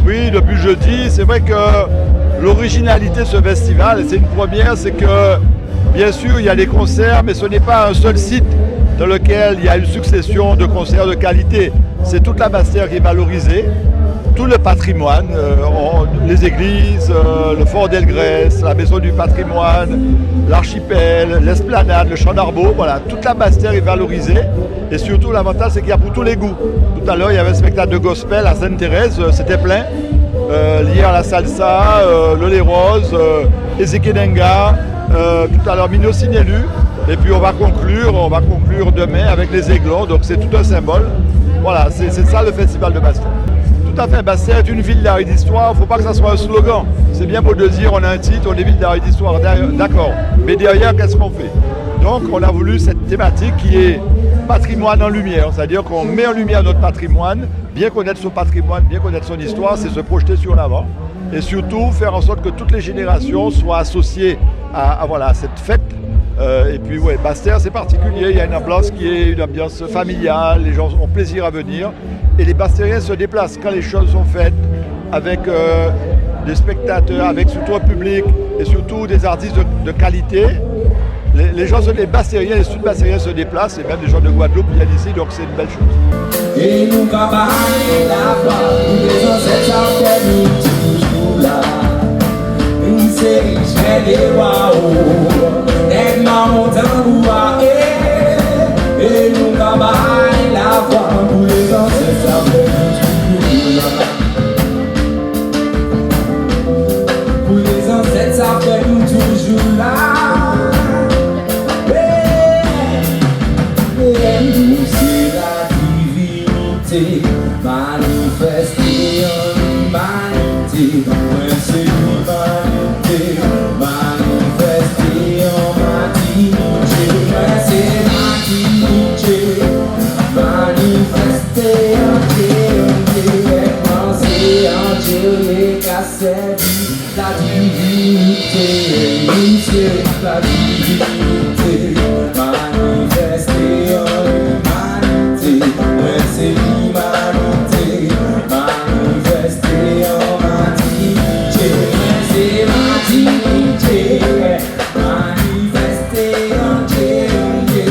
Oui, depuis jeudi, c'est vrai que l'originalité de ce festival, et c'est une première, c'est que bien sûr il y a des concerts, mais ce n'est pas un seul site dans lequel il y a une succession de concerts de qualité. C'est toute la Basse-Terre qui est valorisée, tout le patrimoine, les églises, le Fort d'Elgrès, la Maison du patrimoine, l'archipel, l'esplanade, le Champ d'Arbeau, voilà, toute la Basse-Terre est valorisée. Et surtout, l'avantage, c'est qu'il y a pour tous les goûts. Tout à l'heure, il y avait un spectacle de gospel à Sainte-Thérèse, c'était plein. Lié à la salsa, le lait rose, Ezekiel-Denga, tout à l'heure Mino Sinelu. Et puis on va conclure demain avec les Aiglons, donc c'est tout un symbole. Voilà, c'est ça le festival de Basse-Terre. Tout à fait, Basse-Terre est une ville d'art et d'histoire, il ne faut pas que ça soit un slogan. C'est bien beau de dire on a un titre, on est ville d'art et d'histoire, d'accord. Mais derrière, qu'est-ce qu'on fait? Donc on a voulu cette thématique qui est patrimoine en lumière, c'est-à-dire qu'on met en lumière notre patrimoine, bien connaître son patrimoine, bien connaître son histoire, c'est se projeter sur l'avant. Et surtout faire en sorte que toutes les générations soient associées à cette fête. Et puis ouais, Basse-Terre c'est particulier, il y a une ambiance qui est une ambiance familiale, les gens ont plaisir à venir. Et les Basse-Terriens se déplacent quand les choses sont faites avec des spectateurs, avec surtout un public et surtout des artistes de qualité. Les gens, les Basse-Terriens, les Sud-Basse-Terriens se déplacent et même les gens de Guadeloupe viennent ici, donc c'est une belle chose. Et nous cabaret la voix, les ancêtres nous toujours là. Une série, je fais des rois, et ma montagne, et nous cabaret la voix, pour les ancêtres nous toujours là. Pour les ancêtres nous toujours là. Manifester en humanité, c'est l'humanité. Manifester en ma dignité, c'est ma dignité. Manifester en Dieu, penser en Dieu, qu'à servir la divinité. C'est la divinité. Manifester en humanité, c'est l'humanité. Manifester en ma dignité, c'est ma dignité. Manifester en Dieu,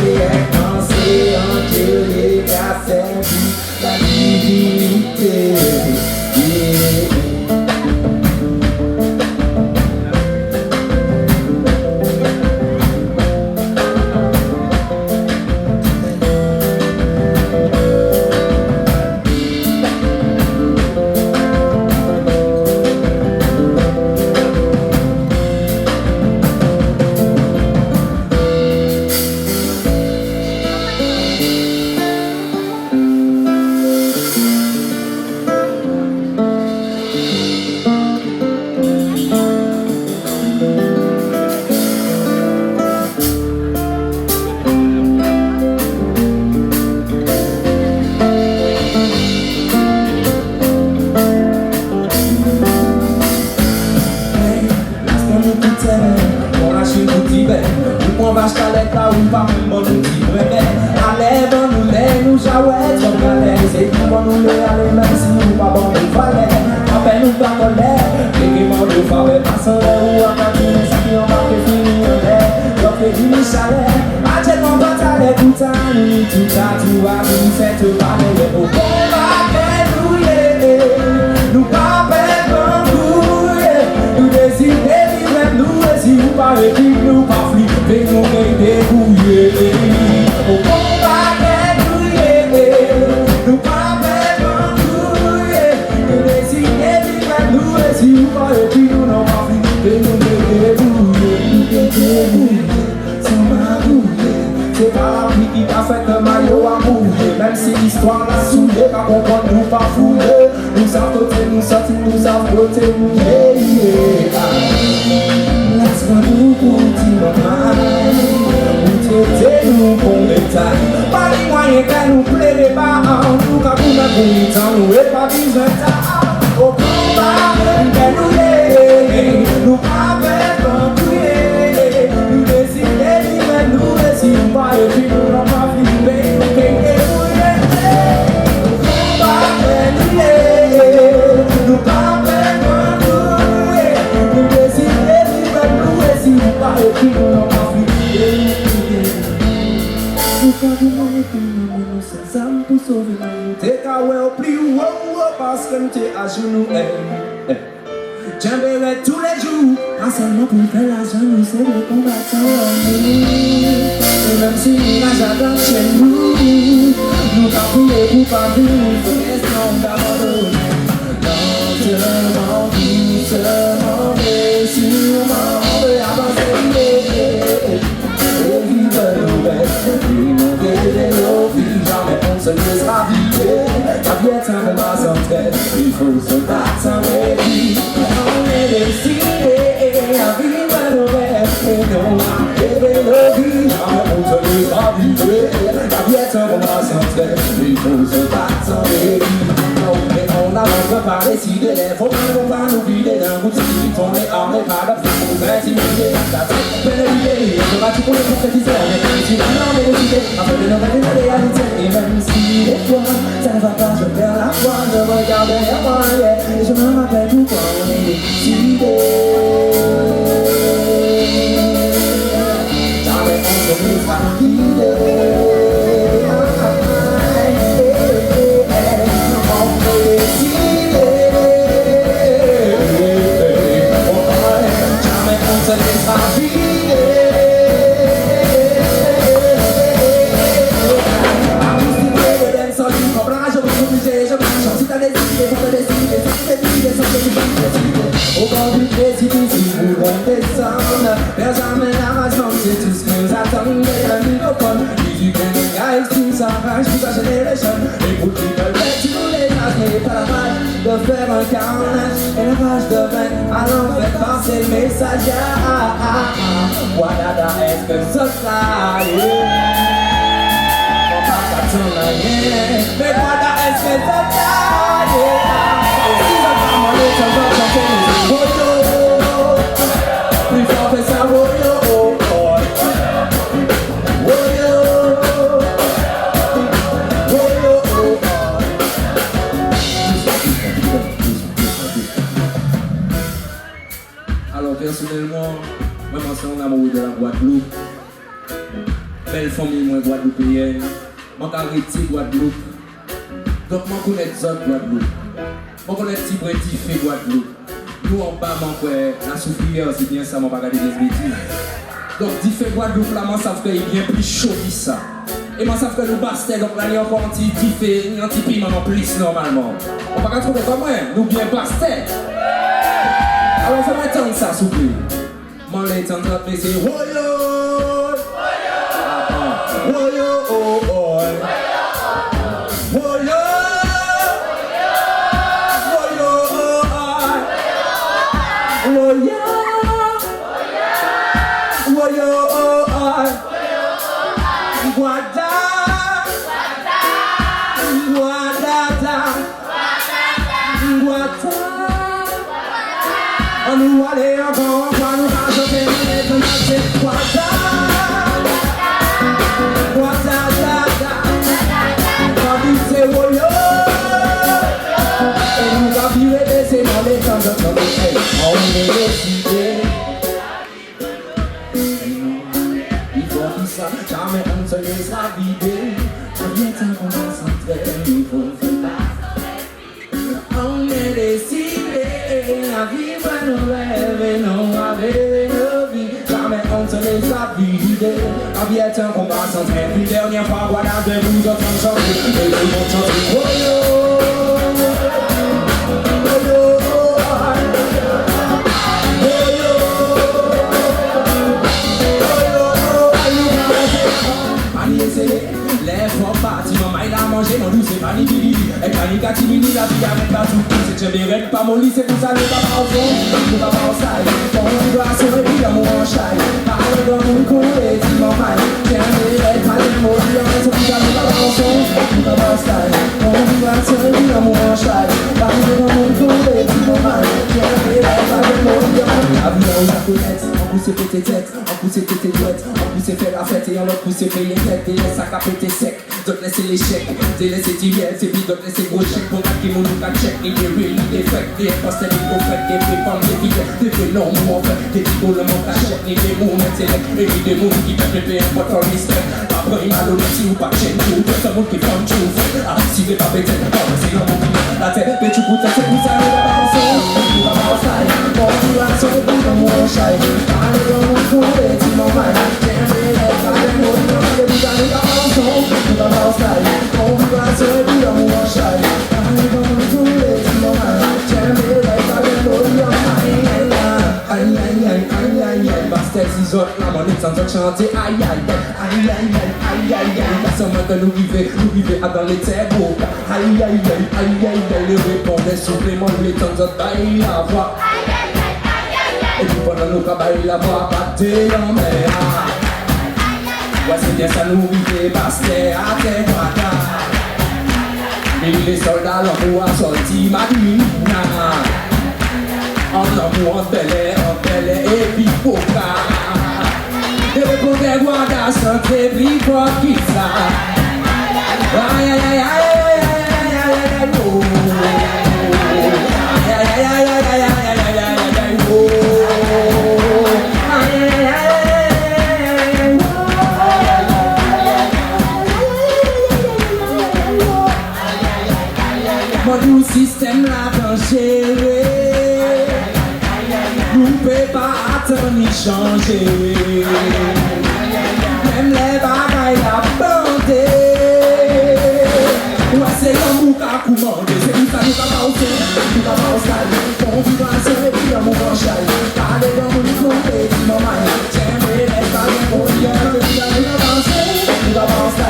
penser en Dieu, qu'à servir la divinité. No t'es à genoux. J'aimerais tous les jours, pas seulement pour faire l'argent, nous c'est des combattants. Et même si nous j'adore chez nous, nous t'en prier pour pas vivre, question d'abandonner. Lentement, doucement, mais sûrement, on veut avancer. Et vivre nos rêves, et monter nos vies, jamais on se laissera vivre. La vie est un combat sans trêve, il faut se battre sans répit. On est destiné à vivre nos rêves, et non à rêver nos vies, jamais on se laissera vivre. La vie est un combat sans trêve, il faut se battre sans répit. Et on n'avance pas décider, les faux ne pas nous vider d'un coup de ski. On est armé par la femme, nous intimider. La tête pleine d'idées, on se bat pour les concrétiser. On est ici, on est décidé, après de nos rêves de réalité. Et même si des fois, ça ne va pas, je perds la foi. Je regarde derrière moi, et je me rappelle pourquoi on est décidé. Jamais on se laissera guider. Ça laissera vider. Artistique de dancehall, comme là je vais m'obliger, je marche. Si t'as décidé, faut te décider. Si t'es décidé, sans que tu puisses décider. Au bord du précipice, si vous voulez descendre, vers jamais l'arrangement, c'est tout ce que nous attendons. Le microphone, du guys, tout s'arrache, toute la génération. Les groupes qui veulent faire tous les âges, mais pas la rage de faire un carnage. Et la rage de vaincre, alors fait passer le message. Voilà, est-ce que ça s'arrête? On va pas t'attendre rien. Mais voilà, est-ce que ça s'arrête? Et si ça va m'aller, ça va chanter les woyo. Plus fort que ça, woyo. Alors personnellement, moi c'est un amour de la Guadeloupe. Belle famille, moi Guadeloupéenne. Moi carréti Guadeloupe. Donc moi connais les autres Guadeloupe. Moi connais petit petit fait Guadeloupe. Nous en bas, moi la souffrière c'est bien ça, moi pas garder des bêtises. Donc dit Guadeloupe là, moi ça fait bien plus chaud que ça. Et moi ça fait nous bastel, donc là il y a encore un petit piment en plus normalement. On va pas trouver comme moi, nous bien bastel. Alors faut m'attendre ça s'il vous plaît. M'en l'étendre mais c'est woyo. Woyo oh oh. Woyo. Woyo oh oh. Woyo. Woyo oh oh. Guada. On nous allait encore, on va nous raconter, on va chanter Guada. Guada, quand il s'est woyo. Et nous avons vu baisser dans les temps de notre vie. On est décidé. Il faut tout ça, jamais on ne se laissera vider. Combien de temps qu'on va s'entraîner, il faut faire. On est décidé à vivre nos rêves et non à rêver nos vies. Jamais on ne se laissera vider. La vie est un combat sans trêve. Une dernière fois, voilà de nous autres chanter. Et nous vont chanter woyo. Manger mon douce et mani bibi. Et mani katimini la vie avec la tout. C'est que je pas mon lit, c'est pour ça que je ne vais pas en fond. Je ne vais pas en saille. Ton doigt se réveille dans mon enchaille. Parle dans mon cou et dis mon maille. Tiens, mais elle parle de mon lit, c'est pour ça que je ne vais pas en fond. Je ne vais pas en saille. Ton doigt se réveille dans mon enchaille. Parle dans mon cou et dis mon maille. Tiens, mais elle parle de mon lit, la vie on la connaît. pousse pété tête, on pousse pété douette, on pousse fait la fête et on l'autre pousse payer tête, et laisse à pété sec, d'autres laisser l'échec, t'es laissé d'hier, c'est puis d'autres laisser gros chèque, pour qui mon nous check, ni des real, ni des fake, des postes, ni des fake, des prépons, des billets, des prénoms, nous on fait, des petits le monde achète, ni des mots, mais c'est et ni des mots qui peuvent lever un pote en respect, après il m'a donné si ou pas chaîne tout, tout le monde qui prend tout, si c'est pas pété, c'est un mot qui met la tête, mais tu coûtes, c'est pour ça, on va pas ensemble, on va pas ensemble, on va pas ensemble, on va pas ensemble, allez, on va trouver, tu m'en vas, j'aime les lettres, allez, on va aller, vous allez pas ensemble, on va pas ensemble, on va pas ensemble, on va pas ensemble, allez, on va trouver, tu m'en vas, j'aime les lettres, allez, on va aïe, aïe, aïe, aïe, aïe, aïe, Bastel, si j'autre, la monnaie, sans autre chanter, aïe, aïe, aïe, aïe, aïe, aïe, aïe, aïe, personne que nous vivons à dans les terreaux, aïe, aïe, aïe, aïe, aïe, aïe, le répondait, supplément, les temps d'autres, aïe, la voix, et puis pendant nous cabaret la voix battez en mer. Ouais c'est bien ça nous vivait Bastel à terre waka. Mais les soldats l'envoient a sorti Madina. En l'amour en Bel Air et puis Poca. Et le côté Waka santé puis pour qui ça. Aïe aïe aïe aïe aïe aïe aïe aïe oh. Aïe aïe aïe aïe aïe aïe aïe aïe oh. Mon système là quand géré, nous ne pouvons pas attendre ni changer. Même les bagailles la bandée, ouais c'est l'amour qui a commandé. C'est pour ça que nous avons aussi, nous avons aussi, on vit dans la série et puis on va changer. Allez dans mon micro et puis mon main, j'aime les bagailles pour dire que nous allons avancer. Nous avons aussi,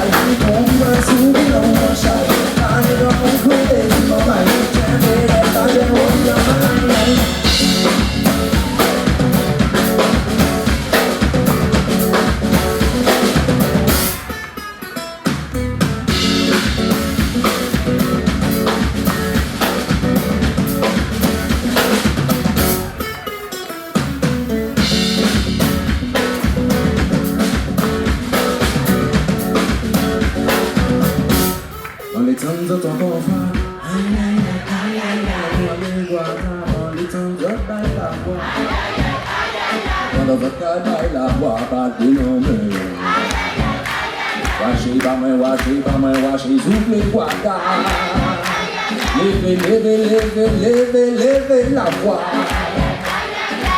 on vit dans la série et puis on va changer. Allez dans mon micro et puis mon main, j'aime les bagailles pour dire que nous allons avancer. Levez la voix.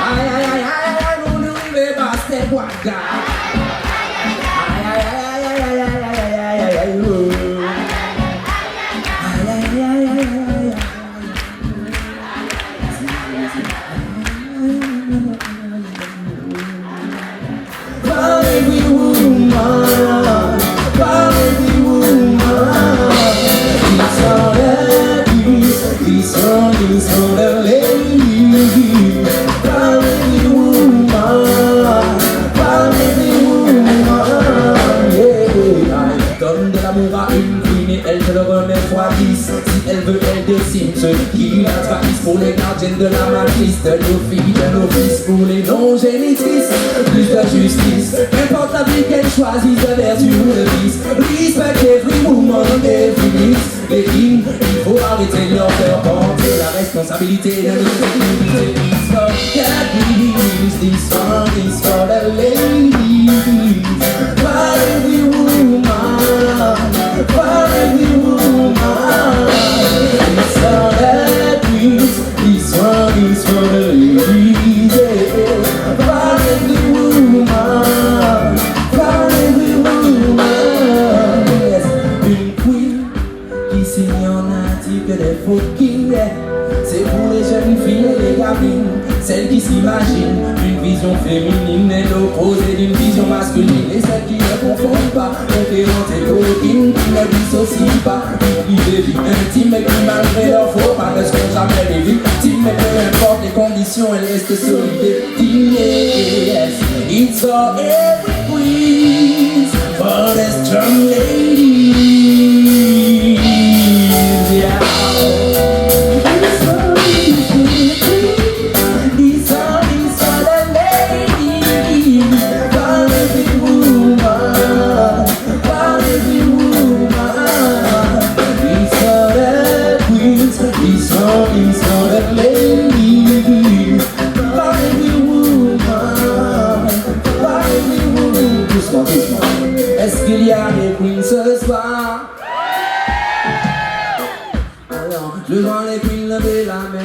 Aïe aïe aïe aïe, nous nous vivons Bastel Waka. Aïe aïe aïe aïe aïe aïe aïe aïe aïe aïe aïe aïe aïe aïe. Parlez-vous woman, parlez-vous woman. This song is for the lady. Parlez-vous woman, parlez-vous woman. Yeah, donne de l'amour à une queen et elle te le remet fois 10. Si elle veut, elle dessine ceux qui la trahissent pour les gardiennes de la matrice, de nos filles, de nos fils, pour les non-génitrices. Plus de justice, qu'importe la vie qu'elle choisisse, de vertu ou de vice. Respect every woman, every beast. Les kings, il faut arrêter de leur faire porter la responsabilité de notre sécurité. It's for the this song is for the ladies. Parlez-vous woman, parlez-vous woman. It's for the queens, this song is for the ladies. Parlez-vous woman, parlez-vous woman. Yes, une queen qui signe en article des fucking. C'est pour les jeunes filles et les gamines, celles qui s'imaginent une vision féminine est l'opposé d'une vision masculine. Et celles qui ne confondent pas conférences et coquines, qui ne dissocient pas vie privée, vie intime, et qui malgré leur faux pas ne seront jamais les victimes. Mais peu importe les conditions, elles restent solides. Yes, it's for every queen, for the strong ladies. Yeah. This song is for the ladies.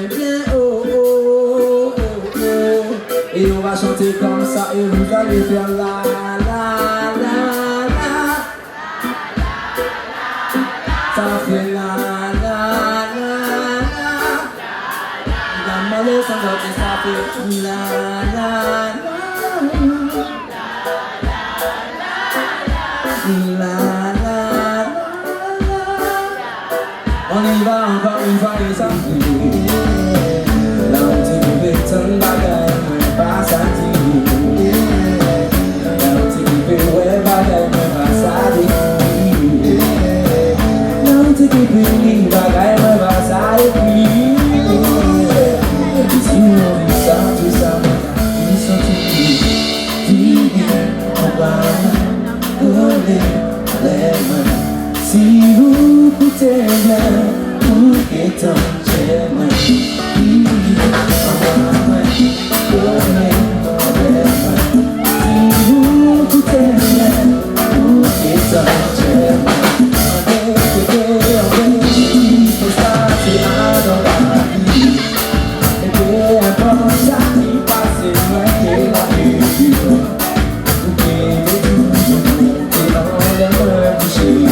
bien, oh, oh, oh, oh. Et on va chanter comme ça et vous allez faire la, la, la, la. Ça fait la, la, la, la. La malheur sans doute ça fait la, la, la. La, la, la. On y va encore une fois et ça fait. Là où tu peux ton bagage, mais pas ça dit. Là où tu peux ouais bagage, mais pas ça dit. Là où tu peux ni bagage, mais pas ça dit. Et si on dit ça, tout ça, ils sont tous qui on va coller les mains. Si vous écoutez bien, vous êtes en chemin. Si vous écoutez bien, vous êtes en chemin. Il faut passer dans la vie. Et peu importe ça qui passe, c'est moi qui ai la vie. Vous qui êtes toujours montés dans les mains du chéri.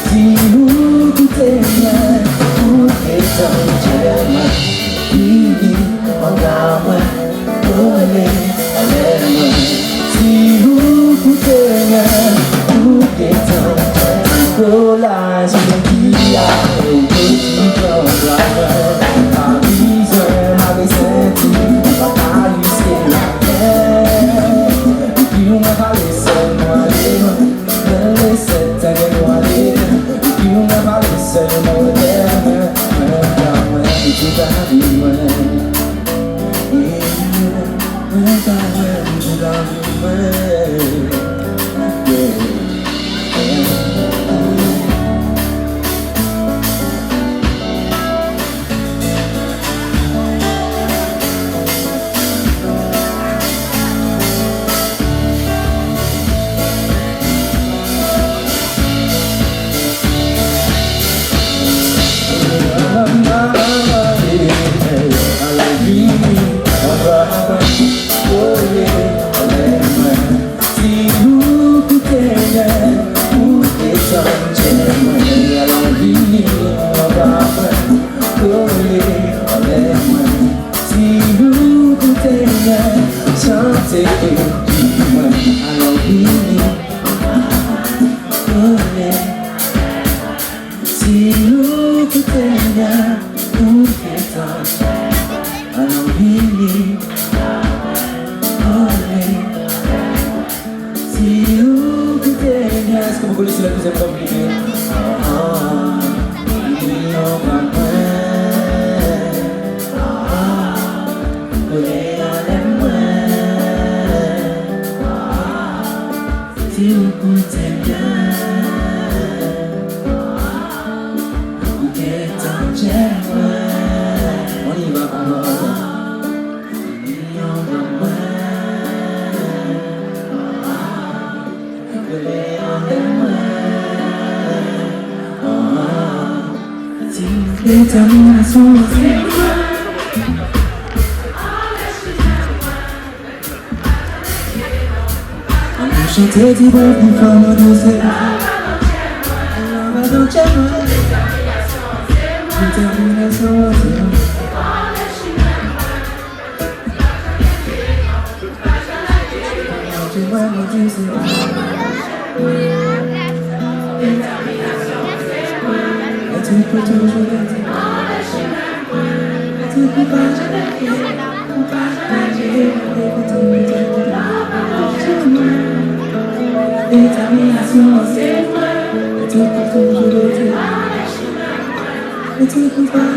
Si vous écoutez bien, vous êtes en chemin. Si vous écoutez bien, vous êtes en chemin. Là, c'est le qui a au petit programme. Est-ce que vous connaissez la deuxième compliquée? Si vous écoutez bien, vous êtes en chemin. On y va encore. Détermination, on peut chanter du bon plus fort, mon douceur. On va dans le chemin. Détermination, tu vois, mon douceur. Tu peux toujours être. Tu peux pas détermination, c'est moi. Tu peux toujours être. Tu peux pas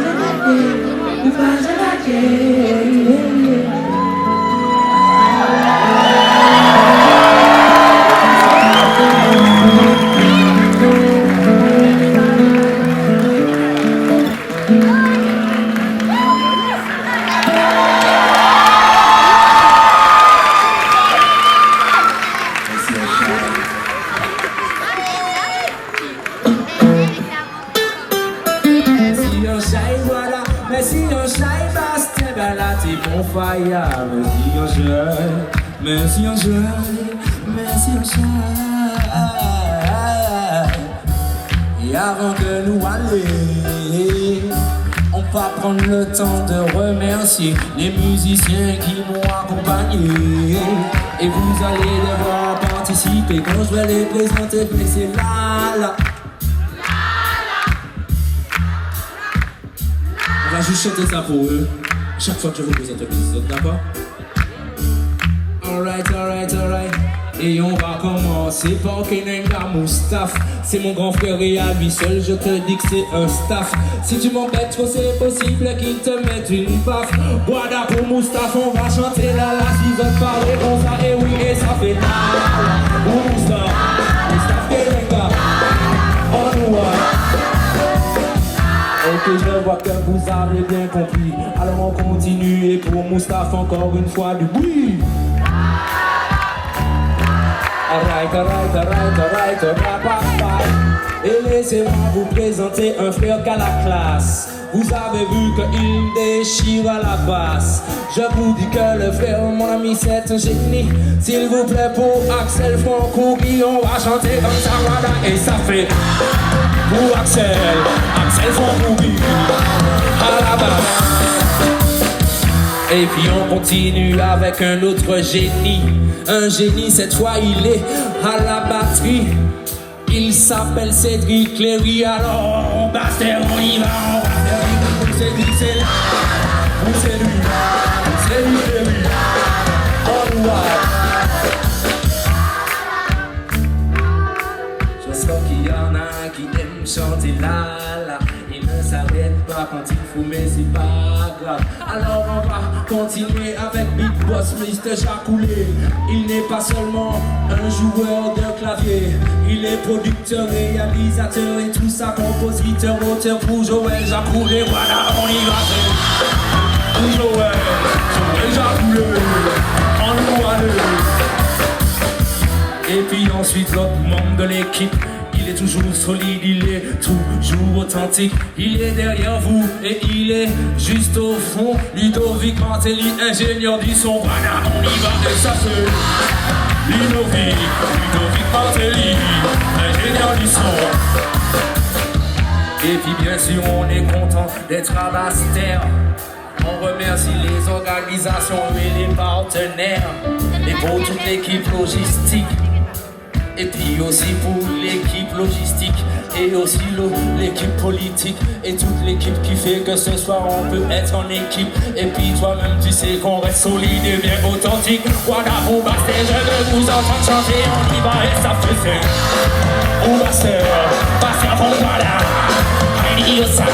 fire. Merci en jeu, merci en jeu, merci en jeu. Et avant de nous aller, on va prendre le temps de remercier les musiciens qui m'ont accompagné. Et vous allez devoir participer quand je vais les présenter. Mais c'est là. On va juste chanter ça pour eux chaque fois que je vous présente l'épisode, d'accord? Alright. Et on va commencer par Kenenga Moustaphe. C'est mon grand frère et à lui seul je te dis que c'est un staff. Si tu m'embêtes trop c'est possible qu'il te mette une baffe. Boada pour Moustaphe, on va chanter la s'ils veulent parler comme ça. Et oui, et ça fait la pour Moustaphe Kenenga. On nous voit. Ok, je vois que vous avez bien compris. Alors on continue et pour Moustaphe encore une fois du bruit. Alright. Et laissez-moi vous présenter un frère qu'à la classe. Vous avez vu qu'il déchire à la basse. Je vous dis que le frère, mon ami, c'est un génie. S'il vous plaît, pour Axel Francouri, on va chanter comme ça, voilà. Et ça fait pour Axel Francouri, à la basse. Et puis on continue avec un autre génie. Un génie, cette fois il est à la batterie. Il s'appelle Cédric Cléry. Alors on passe et on y va. On va faire Cédric, c'est là. Ou c'est lui, Cléry. On voit. Je sens qu'il y en a qui aiment chanter là. Il ne s'arrête pas quand il faut, mais c'est pas grave. Alors on va continuer avec Big Boss Mr. Jacoulé. Il n'est pas seulement un joueur de clavier. Il est producteur, réalisateur et tout ça, compositeur, auteur pour Joël Jacoulé. Voilà, on y va. Pour Joël Jacoulé. On y va. Et puis ensuite l'autre membre de l'équipe. Il est toujours solide, il est toujours authentique. Il est derrière vous et il est juste au fond. Ludovic Martelly, ingénieur du son. Voilà, on y va et ça fait Ludovic Martelly, ingénieur du son. Et puis bien sûr on est content d'être à Basse-Terre. On remercie les organisations et les partenaires. Et pour toute l'équipe logistique. Et puis aussi pour l'équipe logistique et aussi l'équipe politique et toute l'équipe qui fait que ce soir on peut être en équipe. Et puis toi-même tu sais qu'on reste solide et bien authentique. Voilà pour Basse-Terre, je veux vous entendre chanter, on y va et ça faisait. Pour Basse-Terre, pour voilà, I need ça.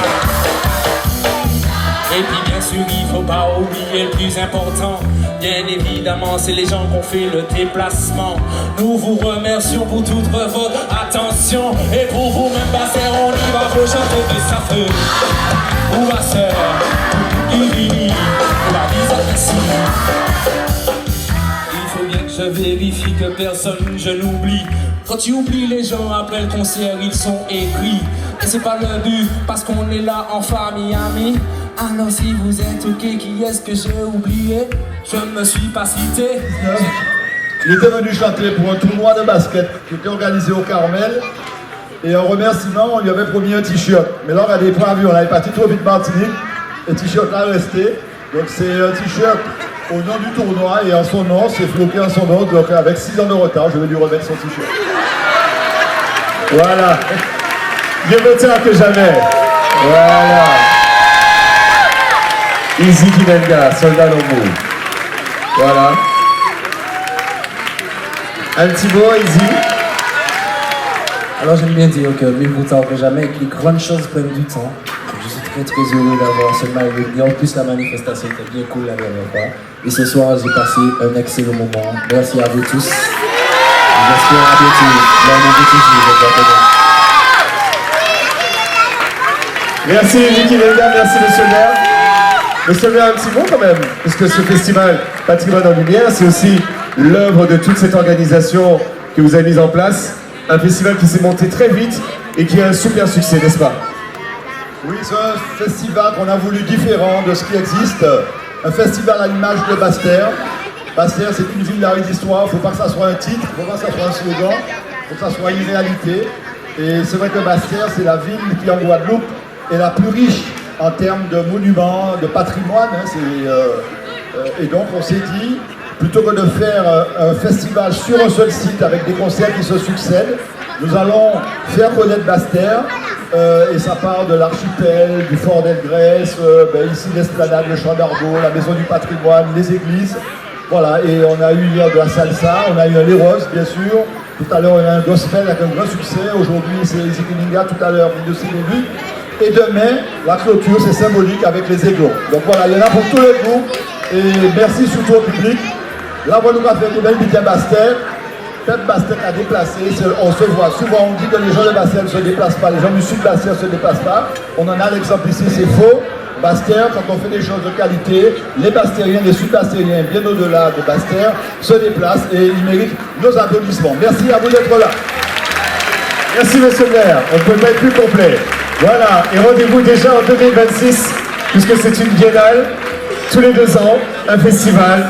Et puis bien sûr il faut pas oublier le plus important. Bien évidemment c'est les gens qui ont fait le déplacement. Nous vous remercions pour toute votre attention. Et pour vous-même Basse-Terre, on y va, faut chanter de ça feu. Ou Basse-Terre, il la visage ici. Il faut bien que je vérifie que personne je n'oublie. Quand tu oublies les gens après le concert, ils sont aigris. Et c'est pas le but, parce qu'on est là en famille, amis. Alors si vous êtes ok, qui est-ce que j'ai oublié? Je me suis pas cité. Il était venu chanter pour un tournoi de basket qui était organisé au Carmel. Et en remerciement, on lui avait promis un t-shirt. Mais là, on avait pas vu, on avait parti trop vite Martinique. Le t-shirt là resté. Donc c'est un t-shirt au nom du tournoi et en son nom, c'est floqué en son nom. Donc avec 6 ans de retard, je vais lui remettre son t-shirt. Voilà. Mieux vaut tard que jamais. Voilà. Easy Kinenga, soldat Lomo. Voilà. Un petit mot, Easy. Alors j'aime bien dire que mieux vaut tard que jamais, que les grandes choses prennent du temps. Je suis très heureux d'avoir ce maillot. Et en plus la manifestation était bien cool la dernière fois. Et ce soir j'ai passé un excellent moment. Merci à vous tous. J'espère à bientôt. Merci Vicky Velga, merci Monsieur le maire. Monsieur le maire, un petit mot quand même, parce que ce festival Patrimoine en Lumière, c'est aussi l'œuvre de toute cette organisation que vous avez mise en place. Un festival qui s'est monté très vite et qui a un super succès, n'est-ce pas? Oui, c'est un festival qu'on a voulu différent de ce qui existe. un festival à l'image de Basse-Terre. Basse-Terre, c'est une ville d'arrêt d'histoire. Il ne faut pas que ça soit un titre, il ne faut pas que ça soit un slogan, il faut que ça soit une réalité. Et c'est vrai que Basse-Terre, c'est la ville qui, en Guadeloupe, est la plus riche en termes de monuments, de patrimoine. Et donc, on s'est dit, plutôt que de faire un festival sur un seul site avec des concerts qui se succèdent, nous allons faire connaître Basse-Terre. Et ça part de l'archipel, du fort d'Elgrès, ici l'esplanade, le champ d'Argot, la maison du patrimoine, les églises. Voilà, et on a eu hier de la salsa, on a eu un Leros, bien sûr. Tout à l'heure, on a eu un gospel avec un grand succès. Aujourd'hui, c'est Zikininga, tout à l'heure, Video Cinébu. Et demain, la clôture, c'est symbolique avec les aiglons. Donc voilà, il y en a pour tous les groupes. Et merci surtout au public. Là, on nous a fait une belle bite à Basse-Terre. Peut-être Basse-Terre a déplacé, on se voit. Souvent, on dit que les gens de Basse-Terre ne se déplacent pas, les gens du sud de Basse-Terre ne se déplacent pas. On en a l'exemple ici, c'est faux. Basse-Terre, quand on fait des choses de qualité, les Basse-Terriens, les Sud-Basse-Terriens, bien au-delà de Basse-Terre, se déplacent et ils méritent nos applaudissements. Merci à vous d'être là. Merci monsieur le maire, on ne peut pas être plus complet. Voilà, et rendez-vous déjà en 2026, puisque c'est une biennale, tous les 2 ans, un festival,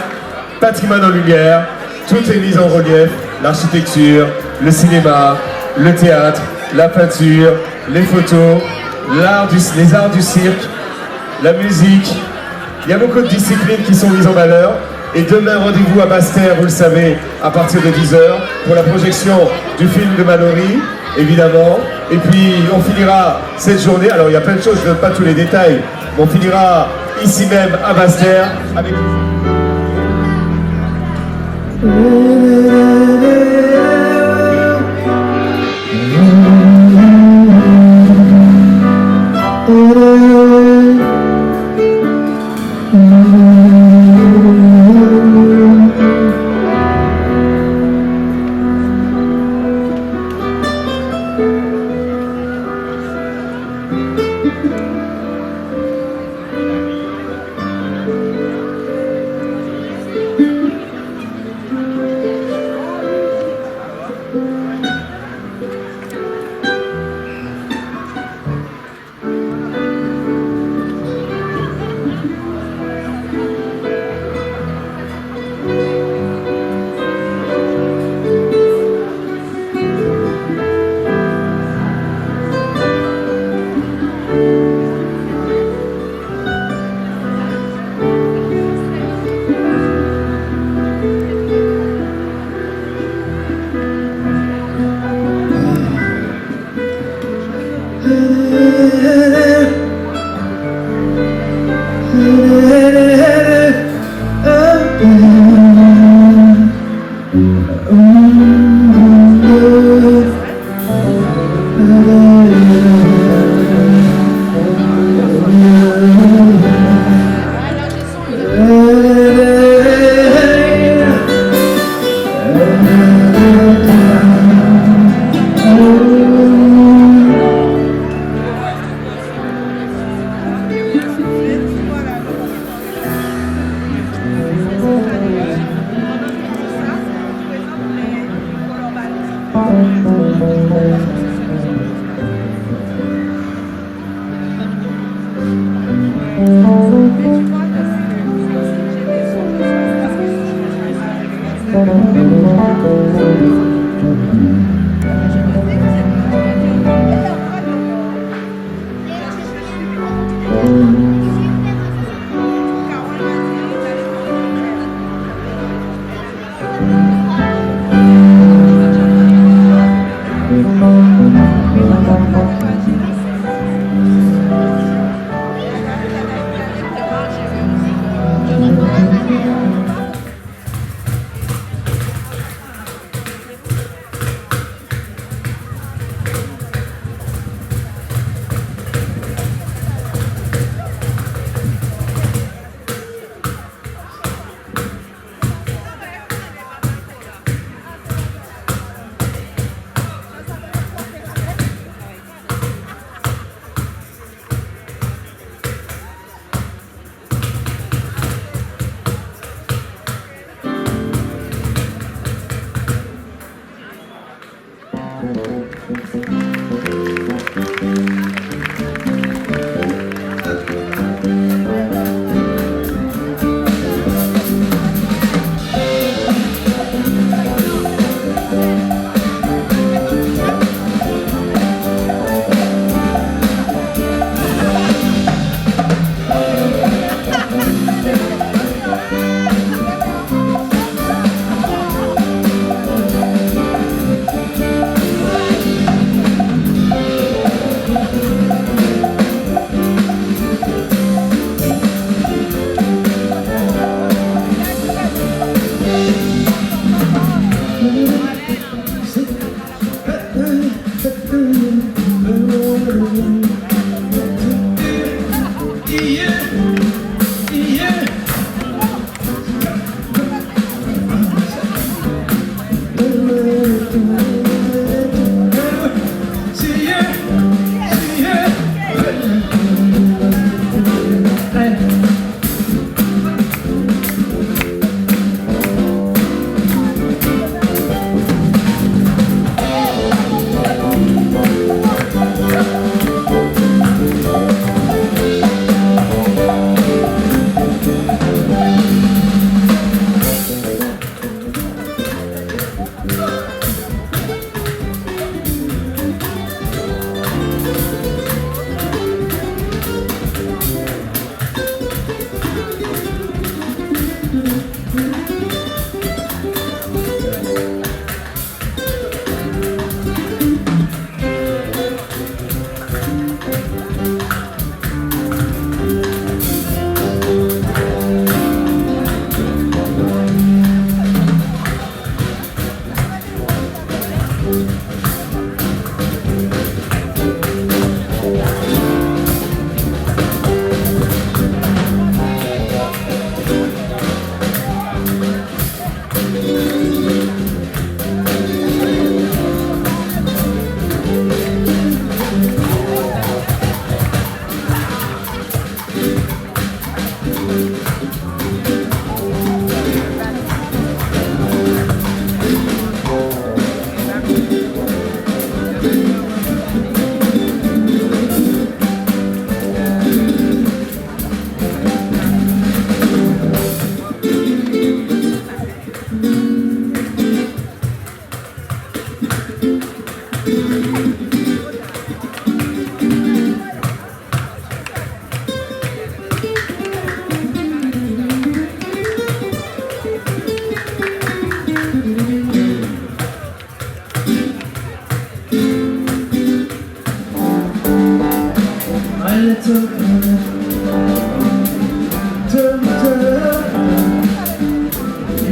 patrimoine en lumière, tout est mis en relief, l'architecture, le cinéma, le théâtre, la peinture, les photos, les arts du cirque, la musique. Il y a beaucoup de disciplines qui sont mises en valeur. Et demain, rendez-vous à Basse-Terre, vous le savez, à partir de 10h, pour la projection du film de Mallory, évidemment. Et puis, on finira cette journée, alors il y a plein de choses, je ne donne pas tous les détails, mais on finira ici même à Basse-Terre avec...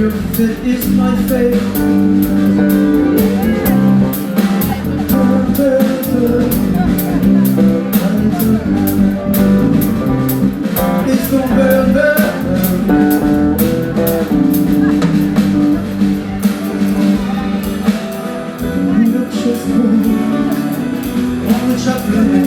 Your fit is my fate. It's so bad. You're just on the chocolate.